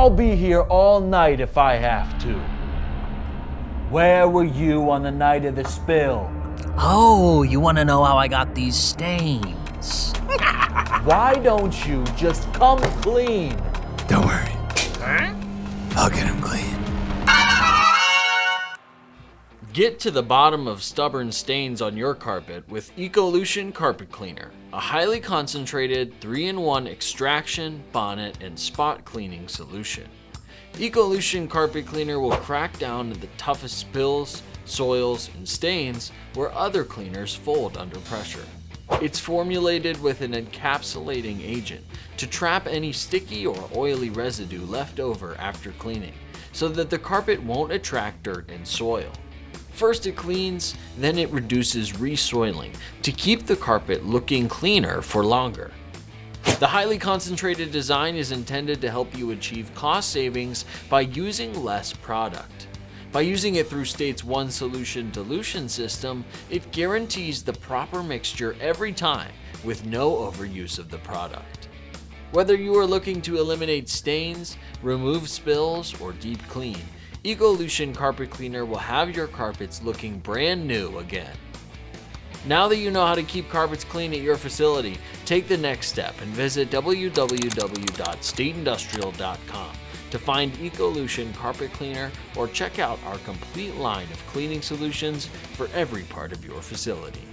I'll be here all night if I have to. Where were you on the night of the spill? Oh, you want to know how I got these stains? Why don't you just come clean? Don't worry. I'll get him clean. Get to the bottom of stubborn stains on your carpet with Ecolution Carpet Cleaner, a highly concentrated 3-in-1 extraction, bonnet, and spot cleaning solution. Ecolution Carpet Cleaner will crack down to the toughest spills, soils, and stains where other cleaners fold under pressure. It's formulated with an encapsulating agent to trap any sticky or oily residue left over after cleaning, so that the carpet won't attract dirt and soil. First it cleans, then it reduces resoiling to keep the carpet looking cleaner for longer. The highly concentrated design is intended to help you achieve cost savings by using less product. By using it through State's one solution dilution system, it guarantees the proper mixture every time with no overuse of the product. Whether you are looking to eliminate stains, remove spills, or deep clean, Ecolution Carpet Cleaner will have your carpets looking brand new again. Now that you know how to keep carpets clean at your facility, take the next step and visit www.stateindustrial.com to find Ecolution Carpet Cleaner or check out our complete line of cleaning solutions for every part of your facility.